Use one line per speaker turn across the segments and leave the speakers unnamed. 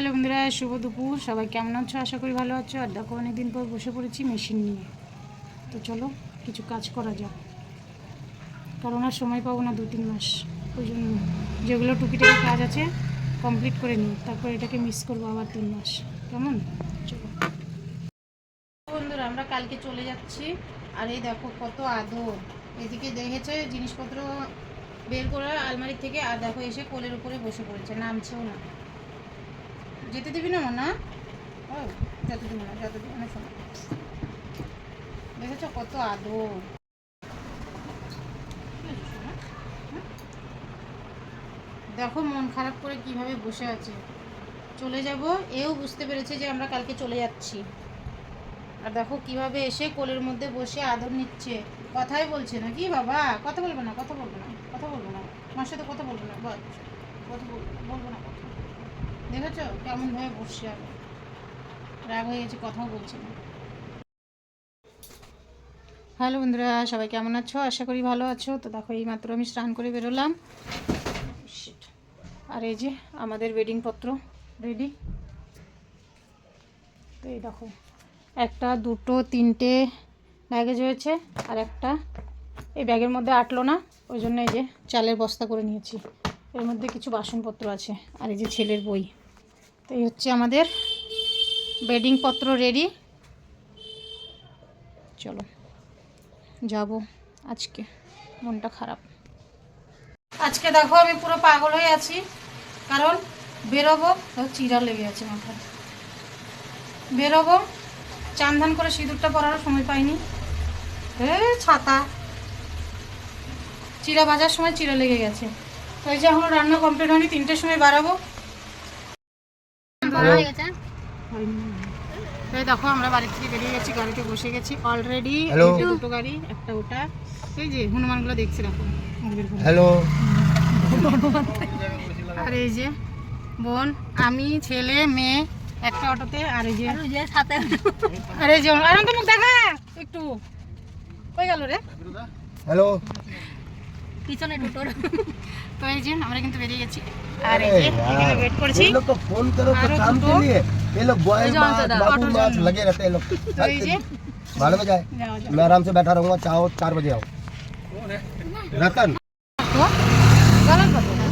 Hello বন্ধুরা, শুভ দুপুর। সবাই কেমন আছো? আশা করি ভালো আছো। আর দেখো অনেকদিন পর বসে পড়েছি মেশিন নিয়ে। তো চলো কিছু কাজ করা যাক, কারণ আর সময় পাবো না 2-3 মাস। ওই জন্য যেগুলো টুকিটাকি কাজ আছে কমপ্লিট করে নিই, তারপর এটাকে মিস করবো আবার 3 মাস। কেমন? চলো বন্ধুরা, আমরা কালকে চলে যাচ্ছি। আর এই দেখো কত আদর। এদিকে দেখেছে জিনিসপত্র বের করে আলমারি থেকে, আর দেখো এসে কোলের উপরে বসে পড়েছে, নামছেও না। যেতে দিবি না মা? না, ও যেতে দিবি না, যেতে দিবি না। শোনো, দেখেছো কত আদর। দেখো মন খারাপ করে কিভাবে বসে আছে। চলে যাব, এও বুঝতে পেরেছে যে আমরা কালকে চলে যাচ্ছি। আর দেখো কিভাবে এসে কোলের মধ্যে বসে আদর নিচ্ছে। কথাই বলছে না কি বাবা? কথা বলবো না, কথা বলবো না, কথা বলবো না, আমার সাথে কথা বলবো না, বল কথা বলবো না কথা। দেখেছো কেমন ভাবে বসছে, আর রাগ হয়ে গেছে, কথাও বলছে না। হ্যালো বন্ধুরা, সবাই কেমন আছো? আশা করি ভালো আছো। তো দেখো এই মাত্র আমি স্নান করে বেরোলাম। আর এই যে আমাদের ওয়েডিং পত্র রেডি। তো এই দেখো 1, 2, 3টে ব্যাগেজ হয়েছে, আর একটা এই ব্যাগের মধ্যে আটলো না, ওই জন্য এই যে চালের বস্তা করে নিয়েছি। এর মধ্যে কিছু বাসনপত্র আছে, আর এই যে ছেলের বই। তো এই হচ্ছে আমাদের ওয়েডিং পত্র রেডি। চলো যাব আজকে, মনটা খারাপ। আজকে দেখো আমি পুরো পাগল হয়ে আছি, কারণ বেরোবো, চিরা লেগে আছে মাথায়। বেরোবো, চান ধান করে সিঁদুরটা পরারও সময় পাইনি। ছাতা, চিরা ভাজার সময় চিরা লেগে গেছে। তো এই যে এখন রান্না কমপ্লিট হয়নি, 3টের সময় বাড়াবো। এই দেখো আমরা বাড়ি থেকে বেরিয়ে গেছি, গাড়িতে বসে গেছি অলরেডি। দুটো গাড়ি, একটা ওটা, এই যে হনুমানগুলো দেখছি দেখো। হ্যালো। আর এই যে বোন, আমি, ছেলে, মেয়ে একটা অটোতে। আর এই যে সাথে, আর এই যে আনন্দ মুখ দেখা একটু কই গেল রে। হ্যালো, পিছনে দুটোর। তো এই যে আমরা কিন্তু বেরিয়ে গেছি, আর এই যে এখানে ওয়েট করছি। এই লোক তো ফোন করো তো काम के लिए, ये लोग बॉयल बाबू माछ लगे रहते हैं लोग। এই যে 12 बजे आए, मैं आराम से बैठा रहूंगा, चाहो 4 बजे आओ। कौन है? रतन। तो गलत बात है।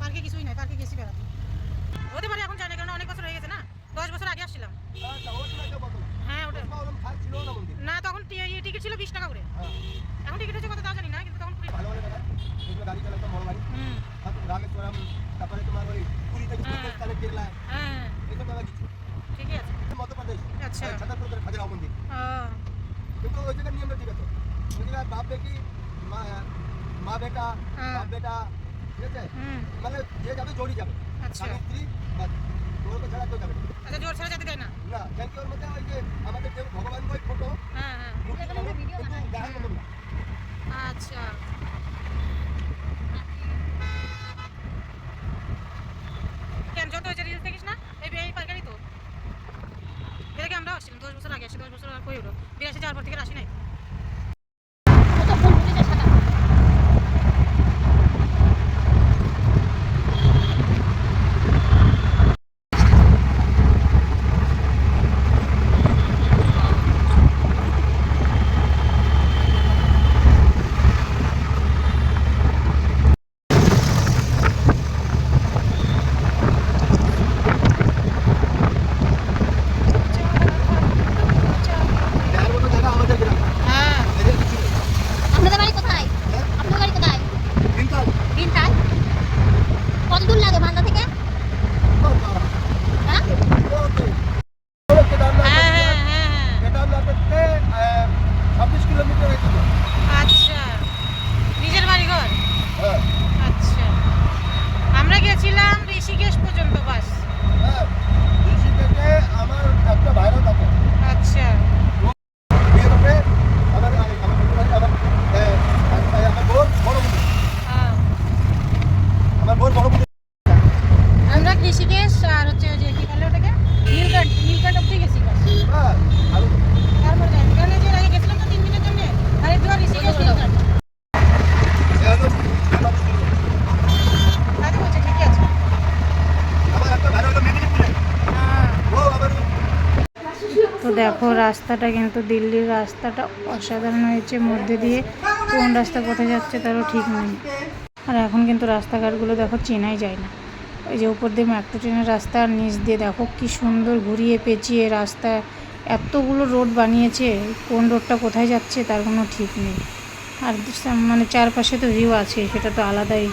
পার্কে কিছুই নাই, পার্কে গেছি বেড়াতে। হতে পারে এখন জানি, কারণ অনেক বছর হয়ে গেছে না, 10 বছর আগে আসছিলাম। হ্যাঁ ওটা না, তখন টিকিট ছিল 20 টাকা করে। এখন টিকিট হচ্ছে কত তাও জানি না, কিন্তু তখন ঠিকই আছে। আচ্ছা বাপ বেটি, মা বেটা, বাপ বেটা, ঠিক আছে, মানে যে যাবে জোড়ি যাবে। আচ্ছা স্ত্রী, তোর তো ছাড়া কেউ যাবে না। আচ্ছা জোর ছাড়া যেতে দেয় না? না, কেন কি ওর মধ্যে ওই যে আমাদের যে ভগবান বই ফটো। হ্যাঁ হ্যাঁ, আচ্ছা কেন যত হয়েছে রিলস দেখিস না? এই পার্কেরই তো এদিকে আমরা আসছিলাম 10 বছর আগে, আসি 10 বছর আর কই হলো, 82 যাওয়ার পর থেকে আসি নাই। ঋষিকেশ আর হচ্ছে ওই যে কি বলে ওটাকে নীলকাঠ অব্দি গেছি বাস। তারপর যাই এখানে যে আগে গেছিলাম তো 3 দিনের জন্য হরিদ্বার ঋষিকেশ নীলকাঠ। আগে বলছে ঠিকই আছে। তো দেখো রাস্তাটা কিন্তু দিল্লির রাস্তাটা অসাধারণ হয়েছে, মধ্যে দিয়ে কোন রাস্তা কোথায় যাচ্ছে তারও ঠিক নেই। আর এখন কিন্তু রাস্তাঘাটগুলো দেখো চেনাই যায় না। এই যে উপর দিয়ে মেট্রো ট্রেনের রাস্তা আর নিচ দিয়ে দেখো কি সুন্দর ঘুরিয়ে পেঁচিয়ে রাস্তা, এতগুলো রোড বানিয়েছে, কোন রোডটা কোথায় যাচ্ছে তার কোনো ঠিক নেই। আর মানে চারপাশে তো ভিউ আছে, সেটা তো আলাদাই।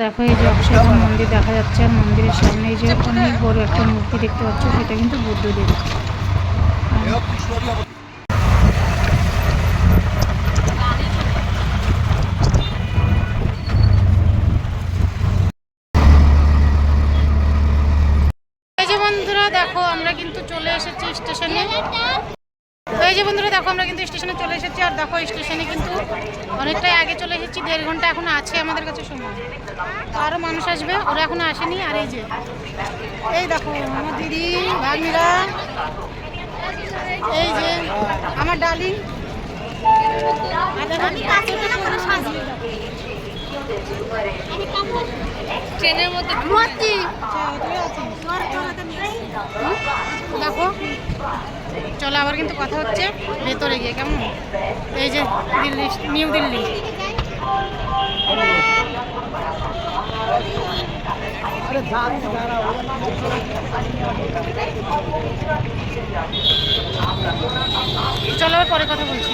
দেখো এই যে অক্ষয়ধাম মন্দির দেখা যাচ্ছে, আর মন্দিরের সামনে এই যে অনেক বড় একটা মূর্তি দেখতে পাচ্ছ, সেটা কিন্তু বুদ্ধদেব। এই যে বন্ধুরা দেখো আমরা কিন্তু চলে এসেছি স্টেশনে। এই যে বন্ধুরা দেখো আমরা কিন্তু স্টেশনে চলে এসেছি, আর দেখো স্টেশনে কিন্তু অনেকটাই আগে চলে এসেছি, 1.5 ঘন্টা এখন আছে আমাদের কাছে সময়। আরও মানুষ আসবে, ওরা এখনো আসেনি। আর এই যে এই দেখো আমার দিদি ভাগ্নিরা, এই যে আমার ডালিং, ট্রেনের মধ্যে ঘুমাচ্ছি। দেখো চলো আবার কিন্তু কথা হচ্ছে ভেতরে গিয়ে, কেমন? এই যে দিল্লি, নিউ দিল্লি। চলো আবার পরে কথা বলছি।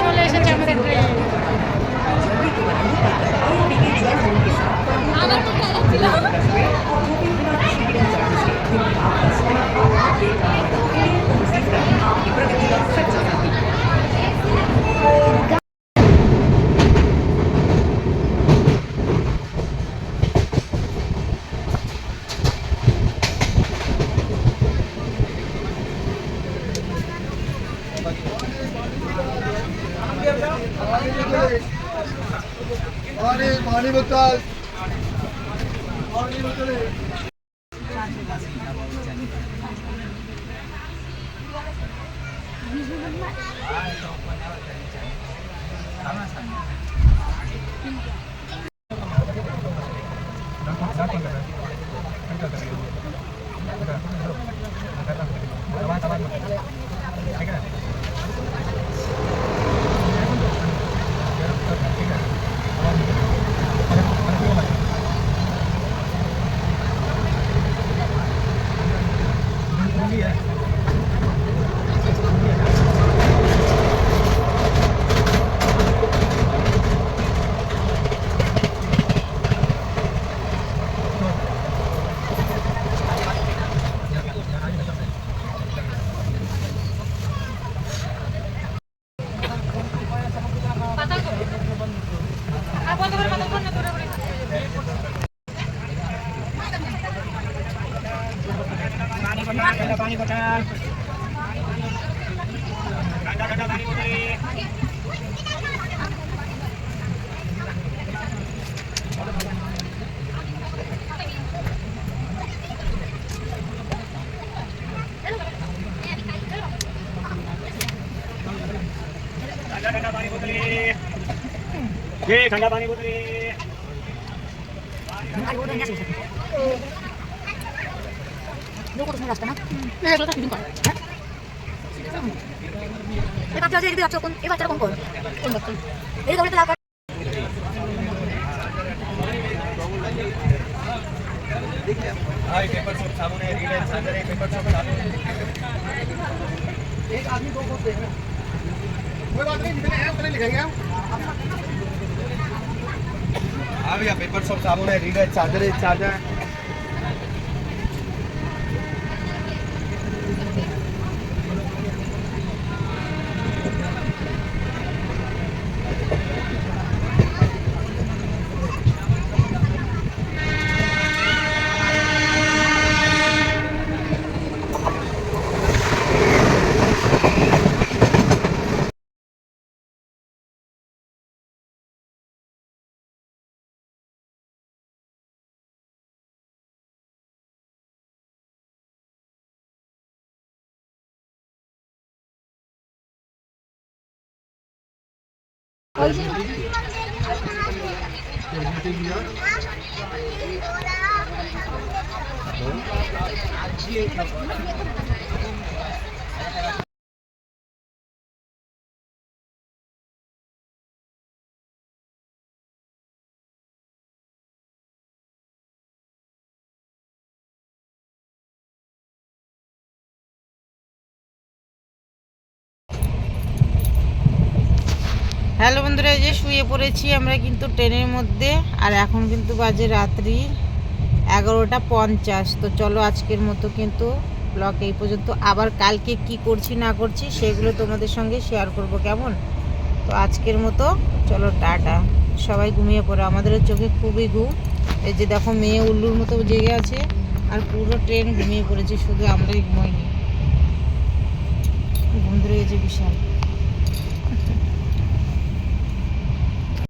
চলে এসেছে আমাদের ট্রেন।
पानी बोतल पानी बोतल ठंडा पानी बोतल ये ठंडा पानी बोतल রাস্তা না এগুলো তো ফিলিং করে। এই বাচ্চা আছে, এই বাচ্চা কোন, এই বাচ্চাটা কোন বাচ্চা এই গাড়িতে লাগা। हाँ ये पेपर सोप साबुन है, रीड है, चार्जर है, पेपर सोप साबुन है। एक आदमी दो बोलते हैं। कोई बात नहीं, जितने हैं उतने लिखेंगे हम। हाँ भैया पेपर सोप साबुन है, रीड है, चार्जर है।
হ্যালো বন্ধুরা, এই যে শুয়ে পড়েছি আমরা কিন্তু ট্রেনের মধ্যে। আর এখন কিন্তু বাজে রাত্রি 11:50। তো চলো আজকের মতো কিন্তু ব্লগ এই পর্যন্ত। আবার কালকে কি করছি না করছি সেগুলো তোমাদের সঙ্গে শেয়ার করব, কেমন? তো আজকের মতো চলো টাটা। সবাই ঘুমিয়ে পড়ে, আমাদের চোখে খুবই ঘুম। এই যে দেখো মেয়ে উল্লুর মতো জেগে আছে, আর পুরো ট্রেন ঘুমিয়ে পড়েছে, শুধু আমরাই ঘুমাইনি। ঘুম ধরে গেছে বিশাল।